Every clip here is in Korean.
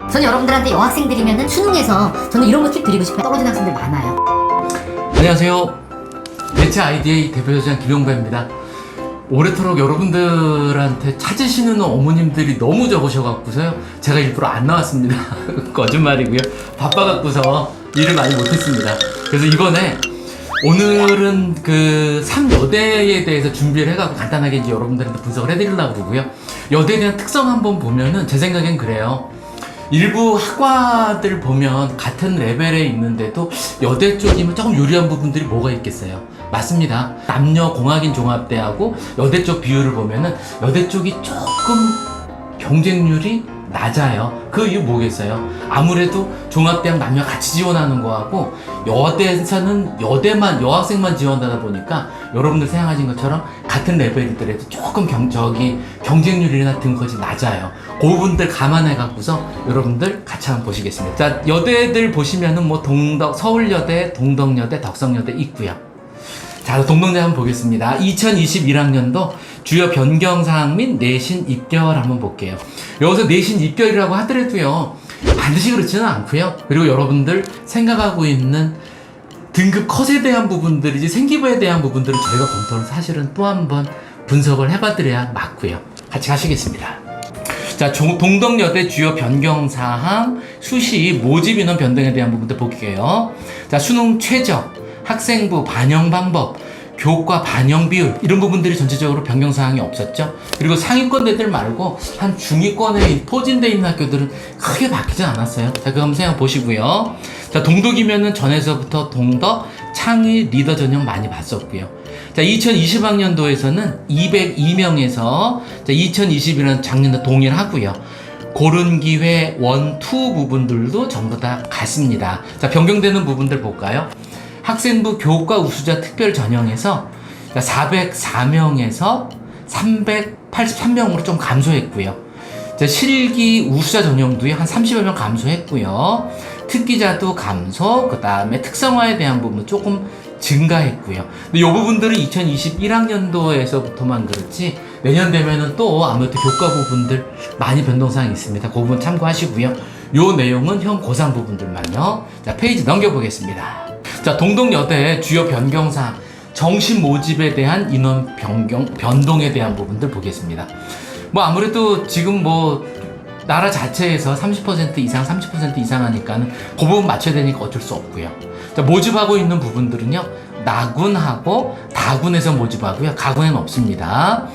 저는 여러분들한테 여학생들이면 수능에서 저는 이런 거 팁 드리고 싶어요. 떨어진 학생들 많아요. 안녕하세요. 매체 아이디에이 대표자장 김용배입니다. 올해토록 여러분들한테 찾으시는 어머님들이 너무 적으셔갖고서요, 제가 일부러 안 나왔습니다. 거짓말이고요. 바빠갖고서 일을 많이 못했습니다. 그래서 이번에 오늘은 그 3여대에 대해서 준비를 해갖고 간단하게 이제 여러분들한테 분석을 해드리려고 그러고요. 여대에 대한 특성 한번 보면은 제 생각엔 그래요. 일부 학과들 보면 같은 레벨에 있는데도 여대 쪽이면 조금 유리한 부분들이 뭐가 있겠어요? 맞습니다. 남녀 공학인 종합대하고 여대 쪽 비율을 보면은 여대 쪽이 조금 경쟁률이 낮아요. 그 이유 뭐겠어요? 아무래도 종합대학 남녀 같이 지원하는 거하고 여대에서는 여대만 여학생만 지원하다 보니까 여러분들 생각하신 것처럼 같은 레벨이더라도 조금 경쟁률이나 등급이 낮아요. 그 부분들 감안해 갖고서 여러분들 같이 한번 보시겠습니다. 자, 여대들 보시면은 뭐 서울여대, 동덕여대, 덕성여대 있고요. 자, 동덕여대 한번 보겠습니다. 2021학년도 주요 변경사항 및 내신 입결 한번 볼게요. 여기서 내신 입결이라고 하더라도요, 반드시 그렇지는 않고요. 그리고 여러분들 생각하고 있는 등급 컷에 대한 부분들이지 생기부에 대한 부분들을 저희가 검토를 사실은 또 한 번 분석을 해봐드려야 맞고요. 같이 가시겠습니다. 자, 동덕여대 주요 변경사항, 수시, 모집 인원 변동에 대한 부분들 볼게요. 자, 수능 최저, 학생부 반영 방법, 교과 반영 비율, 이런 부분들이 전체적으로 변경사항이 없었죠. 그리고 상위권대들 말고 한 중위권에 포진되어 있는 학교들은 크게 바뀌지 않았어요. 자, 그거 한번 생각해 보시고요. 자, 동덕이면은 전에서부터 동덕, 창의, 리더 전형 많이 봤었고요. 자, 2020학년도에서는 202명에서 2021년 작년도 동일하고요. 고른 기회 1, 2 부분들도 전부 다 같습니다. 자, 변경되는 부분들 볼까요? 학생부 교과 우수자 특별 전형에서 404명에서 383명으로 좀 감소했고요. 자, 실기 우수자 전형도요, 한 30여 명 감소했고요. 특기자도 감소, 그 다음에 특성화에 대한 부분 조금 증가했고요. 근데 이 부분들은 2021학년도에서부터만 그렇지, 내년 되면은 또 아무래도 교과 부분들 많이 변동사항이 있습니다. 그 부분 참고하시고요. 요 내용은 형 고3 부분들만요. 자, 페이지 넘겨보겠습니다. 자, 동덕여대 주요 변경사항, 정시 모집에 대한 인원 변동에 대한 부분들 보겠습니다. 뭐 아무래도 지금 뭐 나라 자체에서 30% 이상, 30% 이상 하니까는 그 부분 맞춰야 되니까 어쩔 수 없고요. 자, 모집하고 있는 부분들은요, 나군하고 다군에서 모집하고요, 가군에는 없습니다.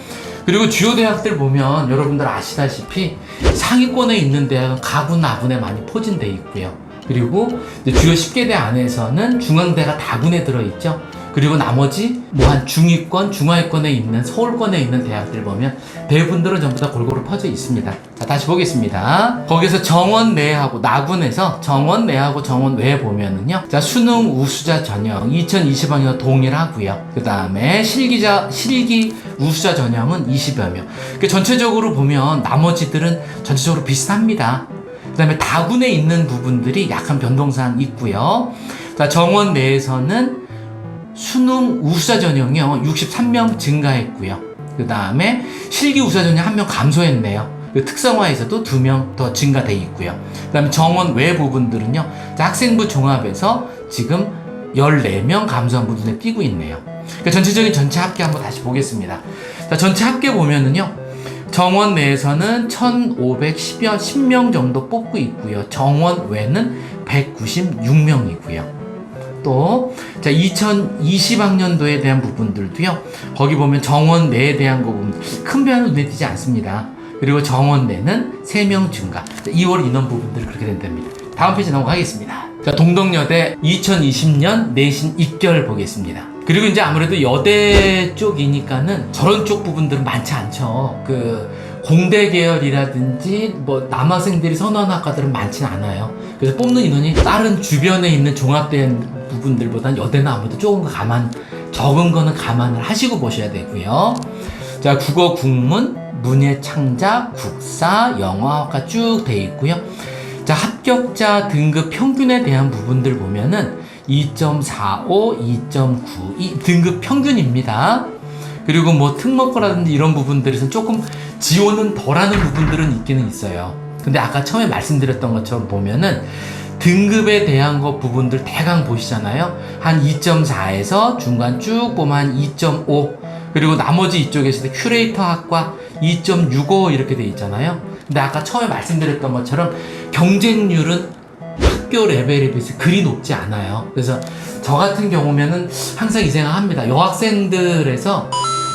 그리고 주요 대학들 보면 여러분들 아시다시피 상위권에 있는 대학은 가군, 나군에 많이 포진되어 있고요. 그리고 주요 10개대 안에서는 중앙대가 다군에 들어있죠. 그리고 나머지 뭐 한 중위권, 중하위권에 있는 서울권에 있는 대학들 보면 대부분들은 전부 다 골고루 퍼져 있습니다. 자, 다시 보겠습니다. 거기서 정원 내하고 나군에서 정원 내하고 정원 외에 보면은요, 자, 수능 우수자 전형 2020학년 동일하고요. 그 다음에 실기 우수자 전형은 20여 명. 전체적으로 보면 나머지들은 전체적으로 비슷합니다. 그 다음에 다군에 있는 부분들이 약간 변동사항 있고요. 자, 정원 내에서는 수능 우수자 전형이요, 63명 증가했고요. 그 다음에 실기 우수자 전형 1명 감소했네요. 그 특성화에서도 2명 더 증가돼 있고요. 그 다음에 정원 외 부분들은요, 자, 학생부 종합에서 지금 14명 감소한 부분에 띄고 있네요. 그러니까 전체적인 전체 합계 한번 다시 보겠습니다. 자, 전체 합계 보면은요, 정원 내에서는 1510명 정도 뽑고 있고요. 정원 외는 196명이고요. 또, 자, 2020학년도에 대한 부분들도요, 거기 보면 정원 내에 대한 거 보면 큰 변화는 눈에 띄지 않습니다. 그리고 정원 내는 3명 증가. 2월 인원 부분들 그렇게 된답니다. 다음 페이지 넘어가겠습니다. 자, 동덕여대 2020년 내신 입결 보겠습니다. 그리고 이제 아무래도 여대 쪽이니까는 저런 쪽 부분들은 많지 않죠. 그 공대 계열이라든지 뭐 남학생들이 선호하는 학과들은 많지는 않아요. 그래서 뽑는 인원이 다른 주변에 있는 종합된 부분들보다는 여대는 아무래도 조금 적은 거는 감안을 하시고 보셔야 되고요. 자, 국어, 국문, 문예, 창작, 국사, 영어학과 쭉 돼 있고요. 자, 합격자 등급 평균에 대한 부분들 보면은 2.45, 2.92 등급 평균입니다. 그리고 뭐 특목고라든지 이런 부분들에서 조금 지원은 덜하는 부분들은 있기는 있어요. 근데 아까 처음에 말씀드렸던 것처럼 보면은 등급에 대한 것 부분들 대강 보시잖아요. 한 2.4에서 중간 쭉 보면 한 2.5, 그리고 나머지 이쪽에서도 큐레이터 학과 2.65 이렇게 돼 있잖아요. 근데 아까 처음에 말씀드렸던 것처럼 경쟁률은 학교 레벨에 비해서 그리 높지 않아요. 그래서 저 같은 경우면은 항상 이 생각합니다. 여학생들에서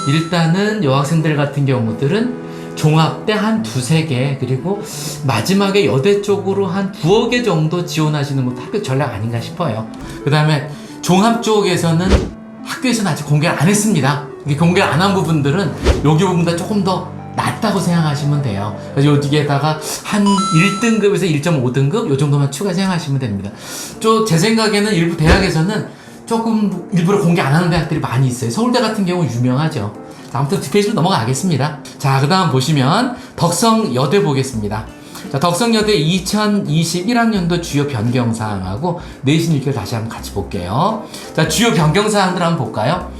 일단은 여학생들 같은 경우들은 종합대 한 두세 개, 그리고 마지막에 여대 쪽으로 한 두어 개 정도 지원하시는 것도 합격 전략 아닌가 싶어요. 그 다음에 종합 쪽에서는 학교에서는 아직 공개를 안 했습니다. 공개를 안 한 부분들은 여기 부분보다 조금 더 낫다고 생각하시면 돼요. 그래서 여기에다가 한 1등급에서 1.5등급 요 정도만 추가 생각하시면 됩니다. 제 생각에는 일부 대학에서는 조금 일부러 공개 안 하는 대학들이 많이 있어요. 서울대 같은 경우 유명하죠. 아무튼 뒷페이지로 넘어가겠습니다. 자, 그 다음 보시면 덕성여대 보겠습니다. 자, 덕성여대 2021학년도 주요 변경사항하고 내신 일기를 다시 한번 같이 볼게요. 자, 주요 변경사항들 한번 볼까요?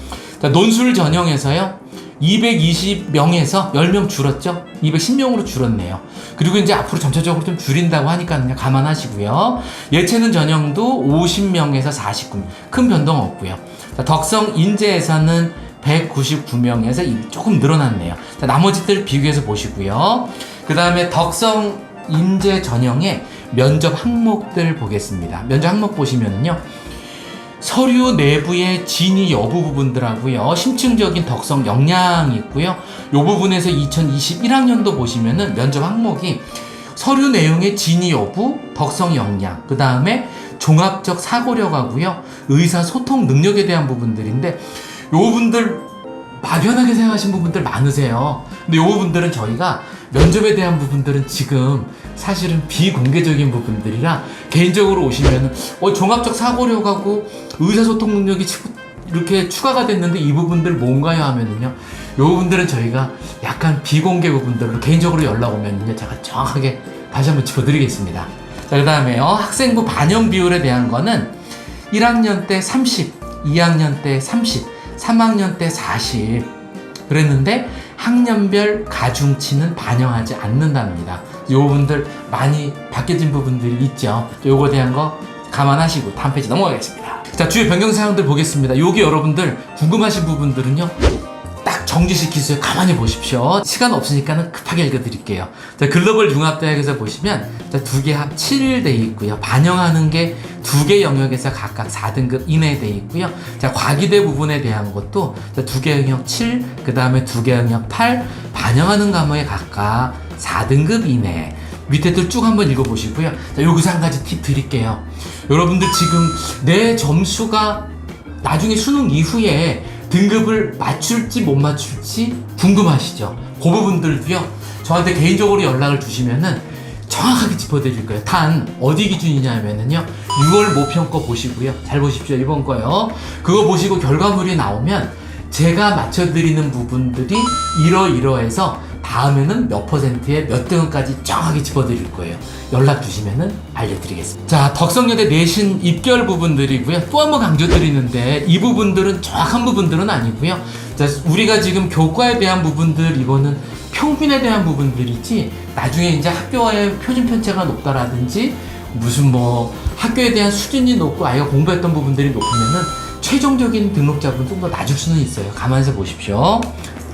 자, 논술 전형에서요, 220명에서 10명 줄었죠? 210명으로 줄었네요. 그리고 이제 앞으로 점차적으로 좀 줄인다고 하니까 그냥 감안하시고요. 예체능 전형도 50명에서 49명. 큰 변동 없고요. 자, 덕성 인재에서는 199명에서 조금 늘어났네요. 자, 나머지들 비교해서 보시고요. 그 다음에 덕성 인재 전형의 면접 항목들 보겠습니다. 면접 항목 보시면요, 서류 내부의 진위 여부 부분들하고요, 심층적인 덕성 역량이 있고요. 이 부분에서 2021학년도 보시면은 면접 항목이 서류 내용의 진위 여부, 덕성 역량, 그 다음에 종합적 사고력하고요, 의사소통 능력에 대한 부분들인데, 요 부분들 막연하게 생각하신 부분들 많으세요. 근데 요 부분들은 저희가 면접에 대한 부분들은 지금 사실은 비공개적인 부분들이라 개인적으로 오시면은 종합적 사고력하고 의사소통 능력이 이렇게 추가가 됐는데 이 부분들 뭔가요 하면은요, 요 부분들은 저희가 약간 비공개 부분들로 개인적으로 연락 오면은요, 제가 정확하게 다시 한번 짚어드리겠습니다. 자, 그 다음에요, 학생부 반영 비율에 대한 거는 1학년 때 30, 2학년 때 30, 3학년 때 40 그랬는데 학년별 가중치는 반영하지 않는답니다. 요 부분들 많이 바뀌어진 부분들이 있죠. 요거에 대한 거 감안하시고 다음 페이지 넘어가겠습니다. 자, 주요 변경사항들 보겠습니다. 여기 여러분들 궁금하신 부분들은요, 딱 정지시키세요. 가만히 보십시오. 시간 없으니까는 급하게 읽어드릴게요. 자, 글로벌 융합대학에서 보시면 자, 2개 합 7일 돼 있고요. 반영하는 게 2개 영역에서 각각 4등급 이내에 돼 있고요. 자, 과기대 부분에 대한 것도 자, 2개 영역 7, 그 다음에 2개 영역 8, 반영하는 과목에 각각 4등급 이내. 밑에도 쭉 한번 읽어보시고요. 자, 여기서 한 가지 팁 드릴게요. 여러분들 지금 내 점수가 나중에 수능 이후에 등급을 맞출지 못 맞출지 궁금하시죠? 그 부분들도요, 저한테 개인적으로 연락을 주시면은 정확하게 짚어드릴 거예요. 단 어디 기준이냐면은요, 6월 모평 거 보시고요. 잘 보십시오. 이번 거요. 그거 보시고 결과물이 나오면 제가 맞춰드리는 부분들이 이러이러해서 다음에는 몇 퍼센트에 몇 등급까지 정확하게 짚어드릴 거예요. 연락 주시면은 알려드리겠습니다. 자, 덕성여대 내신 입결 부분들이고요. 또 한 번 강조드리는데 이 부분들은 정확한 부분들은 아니고요. 자, 우리가 지금 교과에 대한 부분들, 이거는 평균에 대한 부분들이지 나중에 이제 학교의 표준 편차가 높다라든지 무슨 뭐 학교에 대한 수준이 높고 아이가 공부했던 부분들이 높으면은 최종적인 등록자분 좀 더 낮을 수는 있어요. 감안해서 보십시오.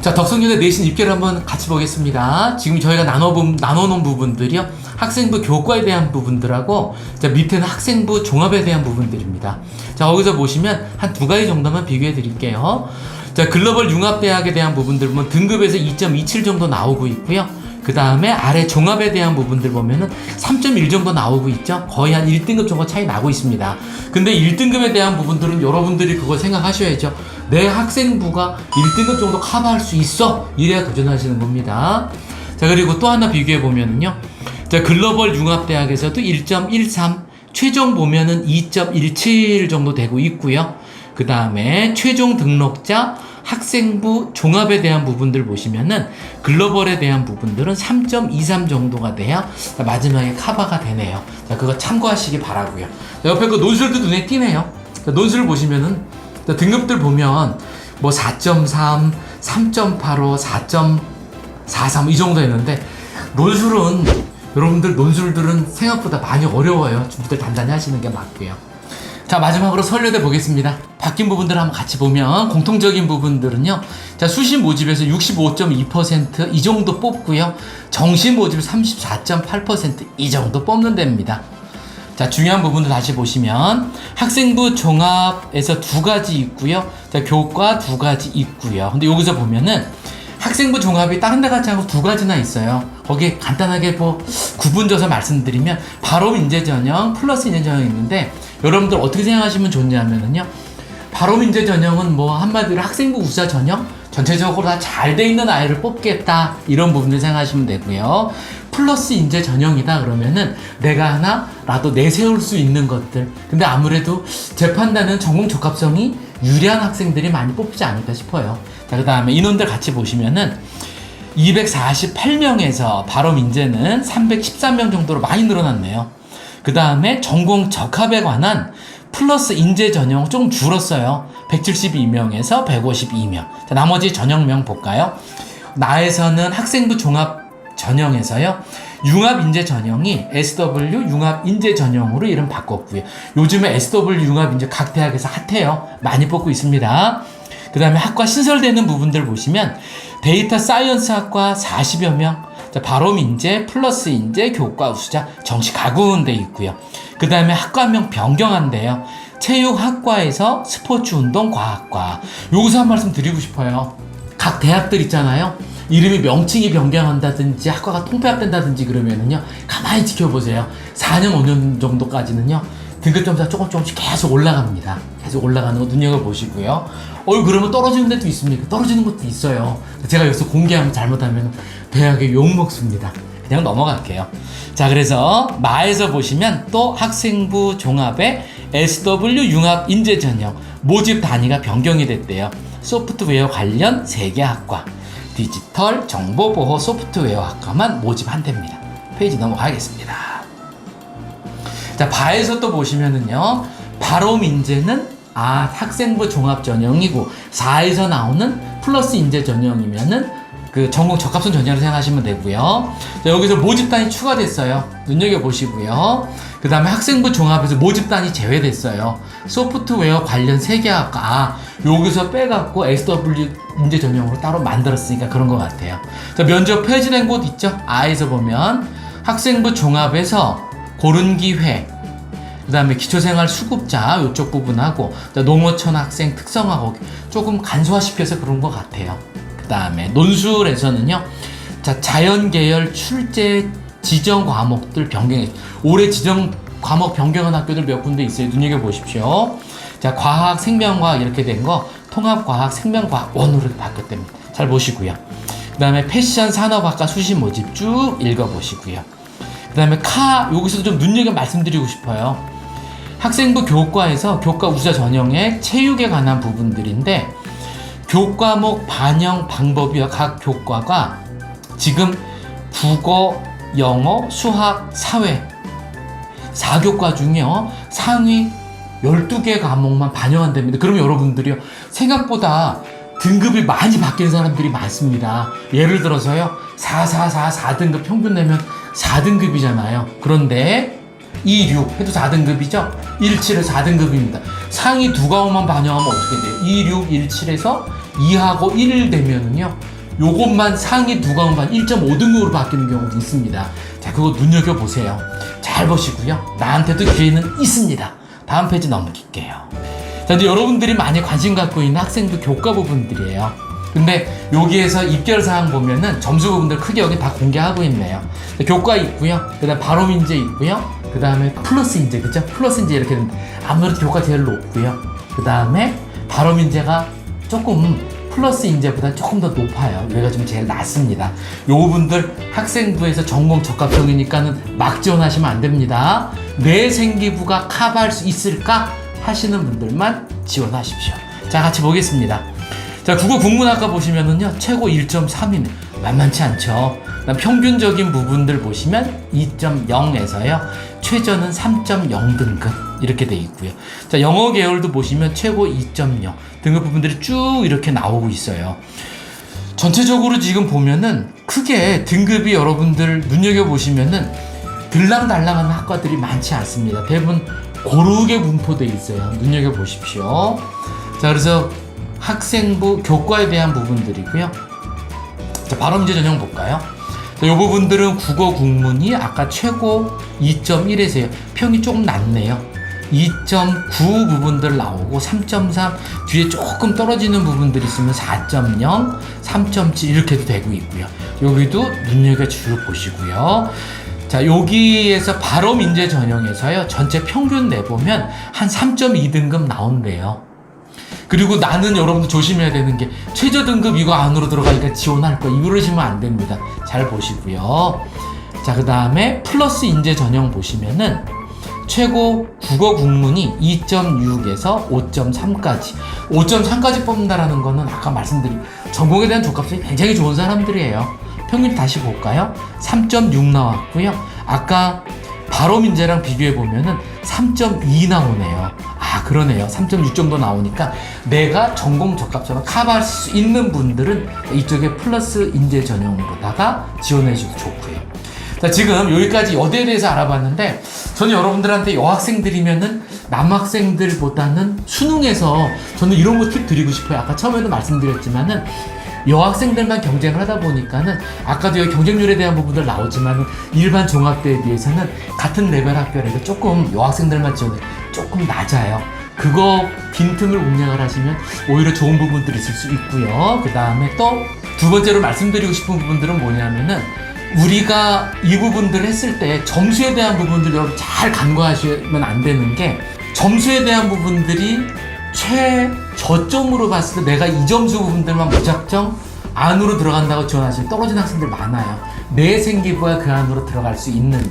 자, 덕성여대 내신 입결 한번 같이 보겠습니다. 지금 저희가 나눠놓은 부분들이요, 학생부 교과에 대한 부분들하고 자, 밑에는 학생부 종합에 대한 부분들입니다. 자, 거기서 보시면 한 2가지 정도만 비교해 드릴게요. 자, 글로벌 융합대학에 대한 부분들 보면 등급에서 2.27 정도 나오고 있고요. 그 다음에 아래 종합에 대한 부분들 보면은 3.1 정도 나오고 있죠. 거의 한 1등급 정도 차이 나고 있습니다. 근데 1등급에 대한 부분들은 여러분들이 그거 생각하셔야죠. 내 학생부가 1등급 정도 커버할 수 있어, 이래야 도전하시는 겁니다. 자, 그리고 또 하나 비교해 보면은요, 자, 글로벌 융합대학에서도 1.13, 최종 보면은 2.17 정도 되고 있고요. 그 다음에 최종 등록자 학생부 종합에 대한 부분들 보시면은 글로벌에 대한 부분들은 3.23 정도가 돼야 마지막에 커버가 되네요. 자, 그거 참고하시기 바라고요. 옆에 그 논술도 눈에 띄네요. 자, 논술을 보시면은 등급들 보면 뭐 4.3, 3.85, 4.43 이 정도 했는데 논술은 여러분들 논술들은 생각보다 많이 어려워요. 준비들 단단히 하시는 게 맞고요. 자, 마지막으로 서울여대 보겠습니다. 바뀐 부분들을 한번 같이 보면 공통적인 부분들은요. 자, 수시 모집에서 65.2% 이 정도 뽑고요. 정시 모집 34.8% 이 정도 뽑는 데입니다. 자, 중요한 부분을 다시 보시면 학생부 종합에서 두 가지 있고요. 자, 교과 두 가지 있고요. 근데 여기서 보면은 학생부 종합이 다른 데 같지 않고 두 가지나 있어요. 거기에 간단하게 구분져서 말씀드리면 바로 인재 전형 플러스 인재 전형이 있는데 여러분들 어떻게 생각하시면 좋냐면은요. 바로 인재 전형은 뭐 한마디로 학생부 우수자 전형 전체적으로 다 잘 돼 있는 아이를 뽑겠다 이런 부분을 생각하시면 되고요. 플러스 인재 전형이다 그러면은 내가 하나라도 내세울 수 있는 것들. 근데 아무래도 제 판단은 전공 적합성이 유리한 학생들이 많이 뽑히지 않을까 싶어요. 자, 그 다음에 인원들 같이 보시면은 248명에서 바로 인재는 313명 정도로 많이 늘어났네요. 그 다음에 전공 적합에 관한 플러스 인재 전형 조금 줄었어요. 172명에서 152명. 자, 나머지 전형명 볼까요? 나에서는 학생부 종합 전형에서요. 융합 인재 전형이 SW 융합 인재 전형으로 이름 바꿨고요. 요즘에 SW 융합 인재 각 대학에서 핫해요. 많이 뽑고 있습니다. 그 다음에 학과 신설되는 부분들 보시면 데이터 사이언스 학과 40여 명, 바로 인재, 플러스 인재, 교과 우수자, 정시 가구는 돼 있고요. 그 다음에 학과명 변경한대요. 체육학과에서 스포츠운동과학과. 여기서 한 말씀 드리고 싶어요. 각 대학들 있잖아요. 이름이 명칭이 변경한다든지 학과가 통폐합된다든지 그러면은요 가만히 지켜보세요. 4년 5년 정도까지는요 등급 점수가 조금씩 계속 올라갑니다. 계속 올라가는 거 눈여겨보시고요. 그러면 떨어지는 데도 있습니까? 떨어지는 것도 있어요. 제가 여기서 공개하면 잘못하면 대학에 욕먹습니다. 그냥 넘어갈게요. 자, 그래서 마에서 보시면 또 학생부 종합의 SW 융합 인재 전형 모집 단위가 변경이 됐대요. 소프트웨어 관련 3개 학과, 디지털 정보보호 소프트웨어 학과만 모집한답니다. 페이지 넘어가겠습니다. 자, 바에서 또 보시면은요, 바로 인재는 학생부 종합 전형이고 4에서 나오는 플러스 인재 전형이면은 그 전공 적합성 전형을 생각하시면 되고요. 자, 여기서 모집단이 추가됐어요. 눈여겨보시고요. 그 다음에 학생부 종합에서 모집단이 제외됐어요. 소프트웨어 관련 3개 학과. 여기서 빼갖고 SW 인재 전형으로 따로 만들었으니까 그런 것 같아요. 자, 면접 폐지된 곳 있죠? 아에서 보면 학생부 종합에서 고른 기회, 그 다음에 기초생활 수급자 이쪽 부분하고 농어촌 학생 특성화고 조금 간소화시켜서 그런 것 같아요. 그 다음에 논술에서는요, 자, 자연계열 출제 지정 과목들 변경해. 올해 지정 과목 변경한 학교들 몇 군데 있어요. 눈여겨보십시오. 자, 과학, 생명과학 이렇게 된 거 통합과학, 생명과학 원으로 바뀌었답니다. 잘 보시고요. 그 다음에 패션 산업학과 수시 모집 쭉 읽어보시고요. 그 다음에 여기서도 좀 말씀드리고 싶어요. 학생부 교과에서 교과 우수자 전형의 체육에 관한 부분들인데 교과목 반영 방법이요. 각 교과가 지금 국어, 영어, 수학, 사회 4교과 중에요. 상위 12개 과목만 반영한답니다. 그러면 여러분들이요. 생각보다 등급이 많이 바뀐 사람들이 많습니다. 예를 들어서요. 4등급 평균 내면 4등급이잖아요. 그런데 2, 6 해도 4등급이죠? 1, 7은 4등급입니다. 상위 두 과목만 반영하면 어떻게 돼요? 2, 6, 1, 7에서 2하고 1 되면은요, 요것만 상위 두 과목만 1.5등급으로 바뀌는 경우도 있습니다. 자, 그거 눈여겨보세요. 잘 보시고요. 나한테도 기회는 있습니다. 다음 페이지 넘길게요. 자, 이제 여러분들이 많이 관심 갖고 있는 학생부 교과 부분들이에요. 근데 여기에서 입결사항 보면은 점수 부분들 크게 여기 다 공개하고 있네요. 자, 교과 있고요. 그 다음 바로 인재 있고요. 그 다음에 플러스 인재, 그죠? 플러스 인재 이렇게 되는데 아무래도 교과 제일 높고요. 그 다음에 바로 인재가 조금 플러스 인재보다 조금 더 높아요. 여기가 좀 제일 낮습니다. 요 부분들 학생부에서 전공 적합성이니까는 막 지원하시면 안 됩니다. 내 생기부가 커버할 수 있을까 하시는 분들만 지원하십시오. 자, 같이 보겠습니다. 자, 국어 국문학과 보시면은요, 최고 1.3이네. 만만치 않죠. 그다음 평균적인 부분들 보시면 2.0에서요, 최저는 3.0등급 이렇게 돼 있고요. 자, 영어 계열도 보시면 최고 2.0 등급 부분들이 쭉 이렇게 나오고 있어요. 전체적으로 지금 보면은 크게 등급이 여러분들 눈여겨보시면은 들랑달랑하는 학과들이 많지 않습니다. 대부분 고르게 분포되어 있어요. 눈여겨보십시오. 자, 그래서 학생부 교과에 대한 부분들이고요. 자, 바로 문제 전형 볼까요? 자, 이 부분들은 국어 국문이 아까 최고 2.1에서요. 평이 조금 낮네요. 2.9 부분들 나오고 3.3 뒤에 조금 떨어지는 부분들이 있으면 4.0, 3.7 이렇게도 되고 있고요. 여기도 눈여겨주고 보시고요. 자, 여기에서 바로 민재 전형에서요. 전체 평균 내보면 한 3.2등급 나온대요. 그리고 나는 여러분들 조심해야 되는 게 최저 등급 이거 안으로 들어가니까 지원할 거 이러시면 안 됩니다. 잘 보시고요. 자, 그 다음에 플러스 인재 전형 보시면은 최고 국어 국문이 2.6에서 5.3까지 5.3까지 뽑는다라는 거는 아까 말씀드린 전공에 대한 조값이 굉장히 좋은 사람들이에요. 평균 다시 볼까요? 3.6 나왔고요. 아까 바로 민재랑 비교해 보면은 3.2 나오네요. 아, 그러네요. 3.6 정도 나오니까 내가 전공 적합성을 커버할 수 있는 분들은 이쪽에 플러스 인재 전형으로다가 지원해 주셔도 좋고요. 자, 지금 여기까지 여대에 대해서 알아봤는데 저는 여러분들한테 여학생들이면은 남학생들보다는 수능에서 저는 이런 거 팁 드리고 싶어요. 아까 처음에도 말씀드렸지만은 여학생들만 경쟁을 하다 보니까는 아까도 여기 경쟁률에 대한 부분들 나오지만은 일반 종합대에 비해서는 같은 레벨 학교라도 조금 여학생들만 지원이 조금 낮아요. 그거 빈틈을 운영을 하시면 오히려 좋은 부분들이 있을 수 있고요. 그 다음에 또 두 번째로 말씀드리고 싶은 부분들은 뭐냐면은 우리가 이 부분들을 했을 때 점수에 대한 부분들 여러분 잘 간과하시면 안 되는 게 점수에 대한 부분들이 최저점으로 봤을 때 내가 이 점수 부분들만 무작정 안으로 들어간다고 지원하시면 떨어진 학생들 많아요. 내 생기부가 그 안으로 들어갈 수 있는지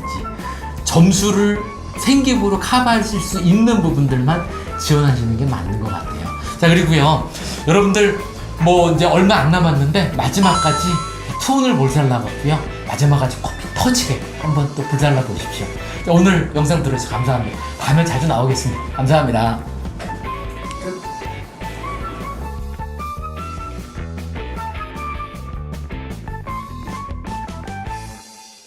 점수를 생기부로 커버하실 수 있는 부분들만 지원하시는 게 맞는 것 같아요. 자, 그리고요 여러분들 뭐 이제 얼마 안 남았는데 마지막까지 투혼을 몰살나갔고요. 마지막까지 콕 터지게 한번 또 불살라 보십시오. 자, 오늘 영상 들어주셔서 감사합니다. 다음에 자주 나오겠습니다. 감사합니다. 끝.